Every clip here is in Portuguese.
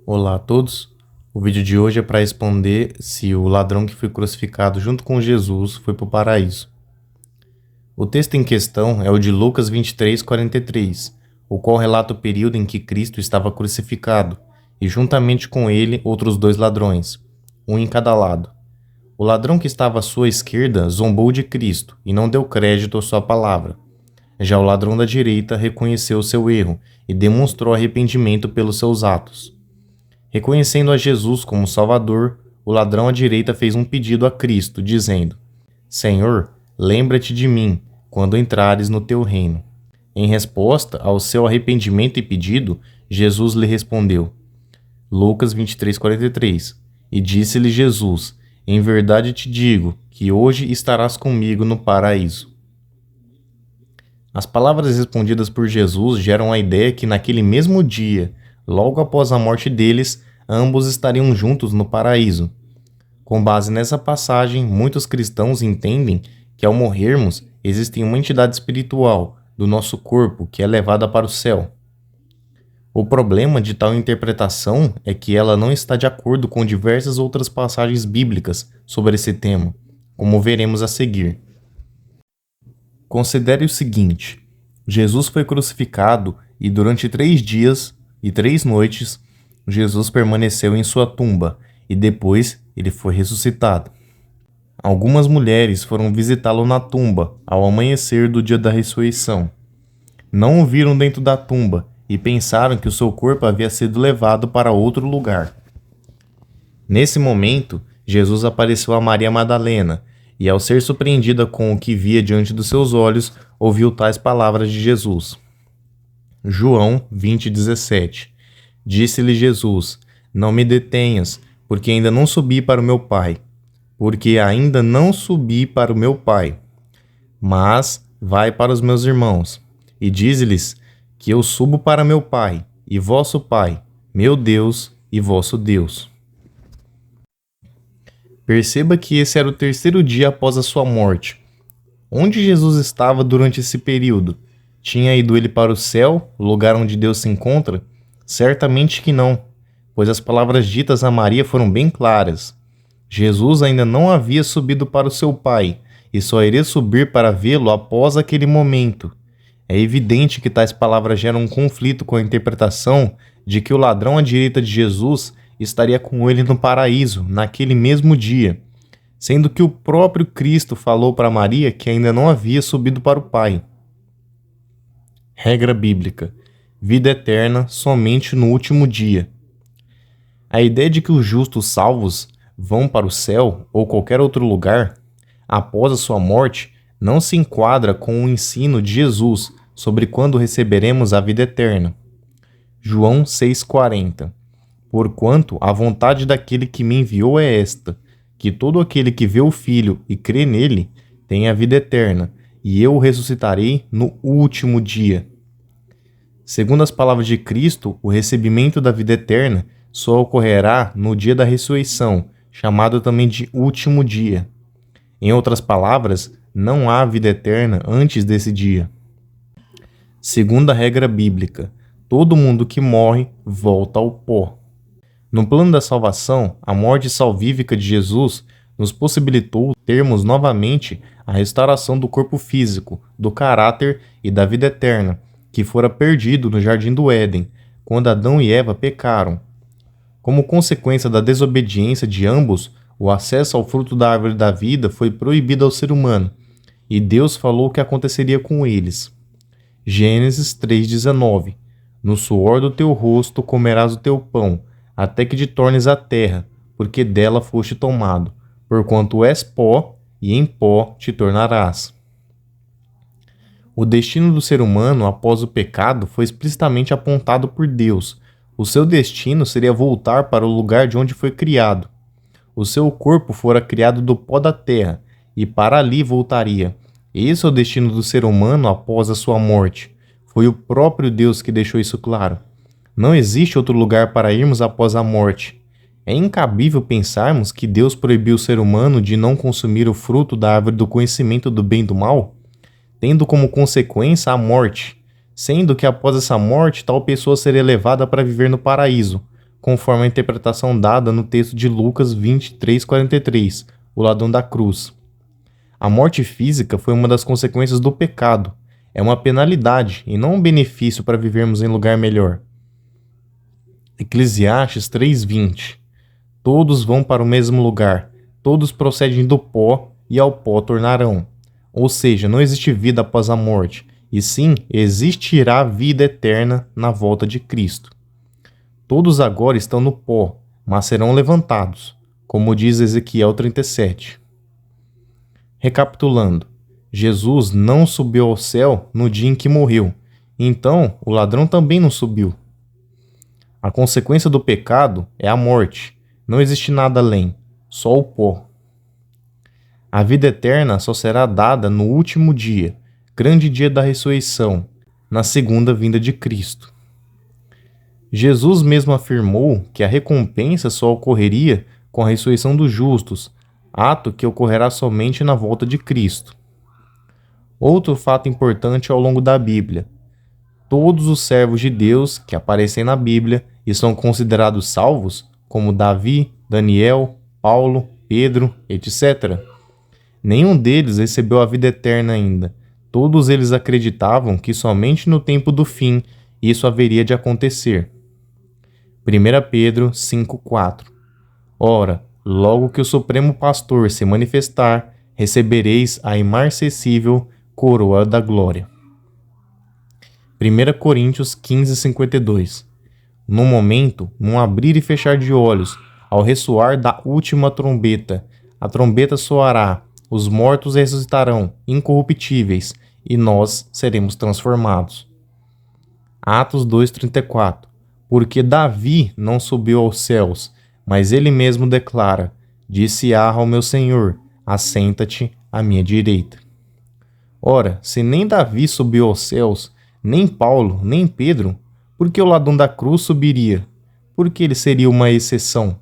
Olá a todos. O vídeo de hoje é para responder se o ladrão que foi crucificado junto com Jesus foi para o paraíso. O texto em questão é o de Lucas 23:43, o qual relata o período em que Cristo estava crucificado e juntamente com ele outros dois ladrões, um em cada lado. O ladrão que estava à sua esquerda zombou de Cristo e não deu crédito à sua palavra. Já o ladrão da direita reconheceu seu erro e demonstrou arrependimento pelos seus atos. Reconhecendo a Jesus como Salvador, o ladrão à direita fez um pedido a Cristo, dizendo: Senhor, lembra-te de mim quando entrares no teu reino. Em resposta ao seu arrependimento e pedido, Jesus lhe respondeu. Lucas 23:43. E disse-lhe Jesus: Em verdade te digo que hoje estarás comigo no paraíso. As palavras respondidas por Jesus geram a ideia que naquele mesmo dia, logo após a morte deles, ambos estariam juntos no paraíso. Com base nessa passagem, muitos cristãos entendem que ao morrermos, existe uma entidade espiritual do nosso corpo que é levada para o céu. O problema de tal interpretação é que ela não está de acordo com diversas outras passagens bíblicas sobre esse tema, como veremos a seguir. Considere o seguinte: Jesus foi crucificado e durante 3 dias e 3 noites, Jesus permaneceu em sua tumba e depois ele foi ressuscitado. Algumas mulheres foram visitá-lo na tumba ao amanhecer do dia da ressurreição. Não o viram dentro da tumba e pensaram que o seu corpo havia sido levado para outro lugar. Nesse momento, Jesus apareceu a Maria Madalena e, ao ser surpreendida com o que via diante dos seus olhos, ouviu tais palavras de Jesus. João 20:17. Disse-lhe Jesus: Não me detenhas, porque ainda não subi para o meu Pai. Porque ainda não subi para o meu Pai. Mas vai para os meus irmãos, e dize-lhes que eu subo para meu Pai, e vosso Pai, meu Deus e vosso Deus. Perceba que esse era o 3º dia após a sua morte. Onde Jesus estava durante esse período? Tinha ido ele para o céu, o lugar onde Deus se encontra? Certamente que não, pois as palavras ditas a Maria foram bem claras. Jesus ainda não havia subido para o seu Pai, e só iria subir para vê-lo após aquele momento. É evidente que tais palavras geram um conflito com a interpretação de que o ladrão à direita de Jesus estaria com ele no paraíso, naquele mesmo dia, sendo que o próprio Cristo falou para Maria que ainda não havia subido para o Pai. Regra bíblica: vida eterna somente no último dia. A ideia de que os justos salvos vão para o céu ou qualquer outro lugar após a sua morte não se enquadra com o ensino de Jesus sobre quando receberemos a vida eterna. João 6,40. Porquanto a vontade daquele que me enviou é esta, que todo aquele que vê o Filho e crê nele tenha a vida eterna, e eu o ressuscitarei no último dia. Segundo as palavras de Cristo, o recebimento da vida eterna só ocorrerá no dia da ressurreição, chamado também de último dia. Em outras palavras, não há vida eterna antes desse dia. Segunda regra bíblica: todo mundo que morre volta ao pó. No plano da salvação, a morte salvífica de Jesus nos possibilitou termos novamente a restauração do corpo físico, do caráter e da vida eterna, que fora perdido no Jardim do Éden, quando Adão e Eva pecaram. Como consequência da desobediência de ambos, o acesso ao fruto da árvore da vida foi proibido ao ser humano, e Deus falou o que aconteceria com eles. Gênesis 3,19. No suor do teu rosto comerás o teu pão, até que te tornes a terra, porque dela foste tomado, porquanto és pó, e em pó te tornarás. O destino do ser humano após o pecado foi explicitamente apontado por Deus. O seu destino seria voltar para o lugar de onde foi criado. O seu corpo fora criado do pó da terra, e para ali voltaria. Esse é o destino do ser humano após a sua morte. Foi o próprio Deus que deixou isso claro. Não existe outro lugar para irmos após a morte. É incabível pensarmos que Deus proibiu o ser humano de não consumir o fruto da árvore do conhecimento do bem e do mal, tendo como consequência a morte, sendo que após essa morte tal pessoa seria levada para viver no paraíso, conforme a interpretação dada no texto de Lucas 23:43, o ladrão da cruz. A morte física foi uma das consequências do pecado. É uma penalidade e não um benefício para vivermos em lugar melhor. Eclesiastes 3:20. Todos vão para o mesmo lugar, todos procedem do pó e ao pó tornarão. Ou seja, não existe vida após a morte, e sim existirá vida eterna na volta de Cristo. Todos agora estão no pó, mas serão levantados, como diz Ezequiel 37. Recapitulando, Jesus não subiu ao céu no dia em que morreu, então o ladrão também não subiu. A consequência do pecado é a morte, não existe nada além, só o pó. A vida eterna só será dada no último dia, grande dia da ressurreição, na segunda vinda de Cristo. Jesus mesmo afirmou que a recompensa só ocorreria com a ressurreição dos justos, ato que ocorrerá somente na volta de Cristo. Outro fato importante ao longo da Bíblia: todos os servos de Deus que aparecem na Bíblia e são considerados salvos, como Davi, Daniel, Paulo, Pedro, etc., nenhum deles recebeu a vida eterna ainda. Todos eles acreditavam que somente no tempo do fim isso haveria de acontecer. 1 Pedro 5:4. Ora, logo que o Supremo Pastor se manifestar, recebereis a imarcessível coroa da glória. 1 Coríntios 15:52. No momento, num abrir e fechar de olhos, ao ressoar da última trombeta, a trombeta soará, os mortos ressuscitarão, incorruptíveis, e nós seremos transformados. Atos 2:34. Porque Davi não subiu aos céus, mas ele mesmo declara: disse ao meu Senhor, assenta-te à minha direita. Ora, se nem Davi subiu aos céus, nem Paulo, nem Pedro, por que o ladrão da cruz subiria? Por que ele seria uma exceção?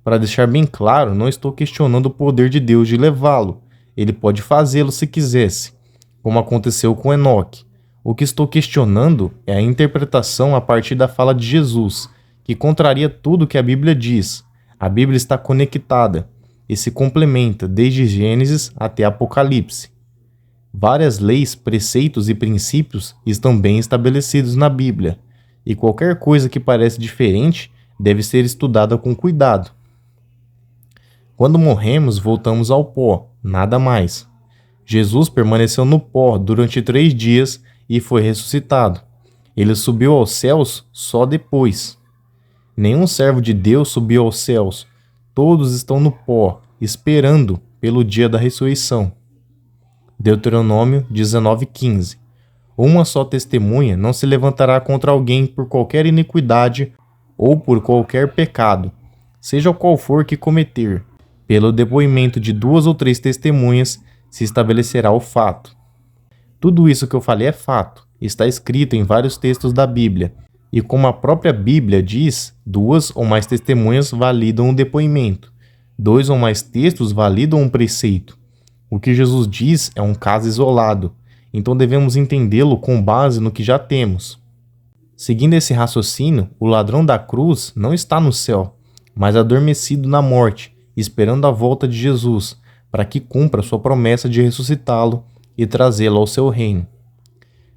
Para deixar bem claro, não estou questionando o poder de Deus de levá-lo. Ele pode fazê-lo se quisesse, como aconteceu com Enoque. O que estou questionando é a interpretação a partir da fala de Jesus, que contraria tudo que a Bíblia diz. A Bíblia está conectada e se complementa desde Gênesis até Apocalipse. Várias leis, preceitos e princípios estão bem estabelecidos na Bíblia, e qualquer coisa que parece diferente deve ser estudada com cuidado. Quando morremos, voltamos ao pó, nada mais. Jesus permaneceu no pó durante 3 dias e foi ressuscitado. Ele subiu aos céus só depois. Nenhum servo de Deus subiu aos céus. Todos estão no pó, esperando pelo dia da ressurreição. Deuteronômio 19:15. Uma só testemunha não se levantará contra alguém por qualquer iniquidade ou por qualquer pecado, seja qual for que cometer. Pelo depoimento de 2 ou 3 testemunhas se estabelecerá o fato. Tudo isso que eu falei é fato, está escrito em vários textos da Bíblia, e como a própria Bíblia diz, 2 ou mais testemunhas validam o depoimento, 2 ou mais textos validam um preceito. O que Jesus diz é um caso isolado, então devemos entendê-lo com base no que já temos. Seguindo esse raciocínio, o ladrão da cruz não está no céu, mas adormecido na morte, esperando a volta de Jesus, para que cumpra sua promessa de ressuscitá-lo e trazê-lo ao seu reino.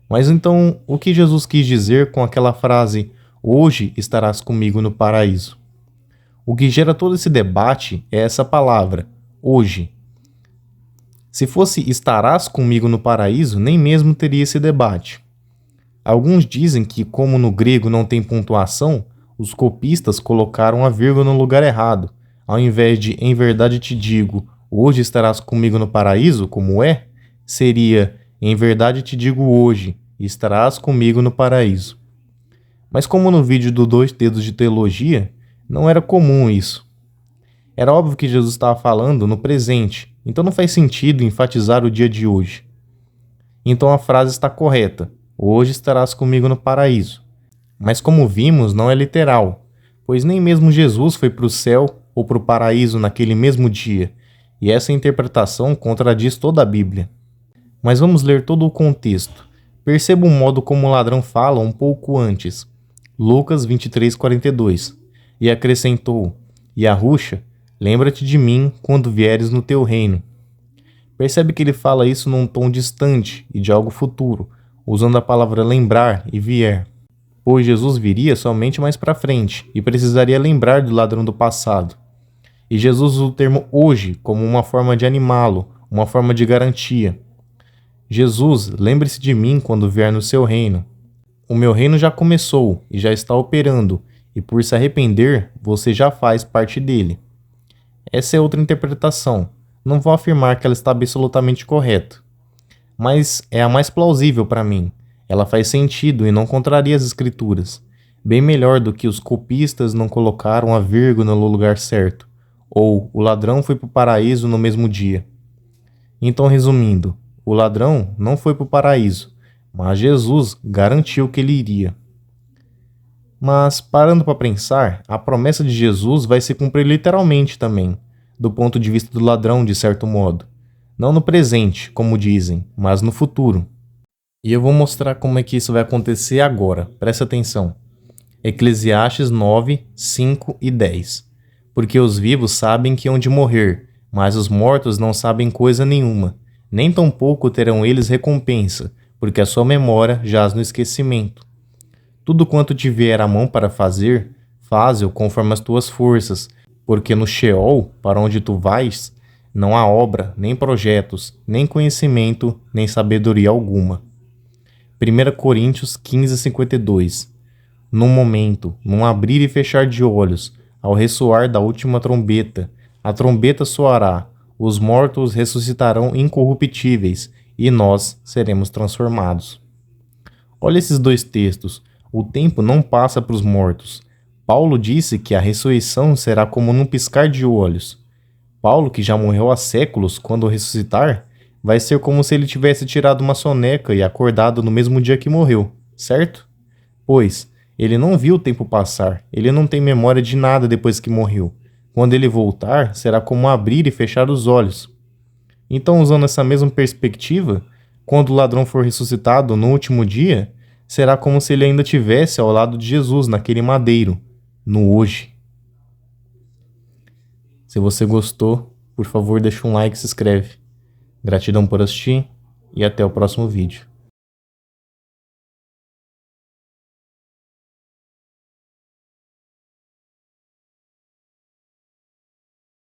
Mas então, o que Jesus quis dizer com aquela frase, hoje estarás comigo no paraíso? O que gera todo esse debate é essa palavra, hoje. Se fosse estarás comigo no paraíso, nem mesmo teria esse debate. Alguns dizem que, como no grego não tem pontuação, os copistas colocaram a vírgula no lugar errado. Ao invés de em verdade te digo, hoje estarás comigo no paraíso, como é, seria em verdade te digo hoje, estarás comigo no paraíso. Mas como no vídeo do 2 dedos de teologia, não era comum isso. Era óbvio que Jesus estava falando no presente, então não faz sentido enfatizar o dia de hoje. Então a frase está correta, hoje estarás comigo no paraíso. Mas como vimos, não é literal, pois nem mesmo Jesus foi para o céu ou para o paraíso naquele mesmo dia, e essa interpretação contradiz toda a Bíblia. Mas vamos ler todo o contexto. Perceba o modo como o ladrão fala um pouco antes. Lucas 23:42. E acrescentou: Yahushua, lembra-te de mim quando vieres no teu reino. Percebe que ele fala isso num tom distante e de algo futuro, usando a palavra lembrar e vier, pois Jesus viria somente mais para frente e precisaria lembrar do ladrão do passado. E Jesus usa o termo hoje como uma forma de animá-lo, uma forma de garantia. Jesus, lembre-se de mim quando vier no seu reino. O meu reino já começou e já está operando, e por se arrepender, você já faz parte dele. Essa é outra interpretação. Não vou afirmar que ela está absolutamente correta, mas é a mais plausível para mim. Ela faz sentido e não contraria as escrituras. Bem melhor do que os copistas não colocaram a vírgula no lugar certo, ou o ladrão foi para o paraíso no mesmo dia. Então, resumindo, o ladrão não foi para o paraíso, mas Jesus garantiu que ele iria. Mas, parando para pensar, a promessa de Jesus vai se cumprir literalmente também, do ponto de vista do ladrão, de certo modo. Não no presente, como dizem, mas no futuro. E eu vou mostrar como é que isso vai acontecer agora. Presta atenção. Eclesiastes 9, 5 e 10. Porque os vivos sabem que hão de morrer, mas os mortos não sabem coisa nenhuma. Nem tampouco terão eles recompensa, porque a sua memória jaz no esquecimento. Tudo quanto te vier à mão para fazer, faze-o conforme as tuas forças, porque no Sheol, para onde tu vais, não há obra, nem projetos, nem conhecimento, nem sabedoria alguma. 1 Coríntios 15, 52. Num momento, num abrir e fechar de olhos, ao ressoar da última trombeta, a trombeta soará, os mortos ressuscitarão incorruptíveis, e nós seremos transformados. Olha esses dois textos. O tempo não passa para os mortos. Paulo disse que a ressurreição será como num piscar de olhos. Paulo, que já morreu há séculos, quando ressuscitar, vai ser como se ele tivesse tirado uma soneca e acordado no mesmo dia que morreu, certo? Pois, ele não viu o tempo passar, ele não tem memória de nada depois que morreu. Quando ele voltar, será como abrir e fechar os olhos. Então, usando essa mesma perspectiva, quando o ladrão for ressuscitado no último dia, será como se ele ainda estivesse ao lado de Jesus naquele madeiro, no hoje. Se você gostou, por favor, deixa um like e se inscreve. Gratidão por assistir e até o próximo vídeo.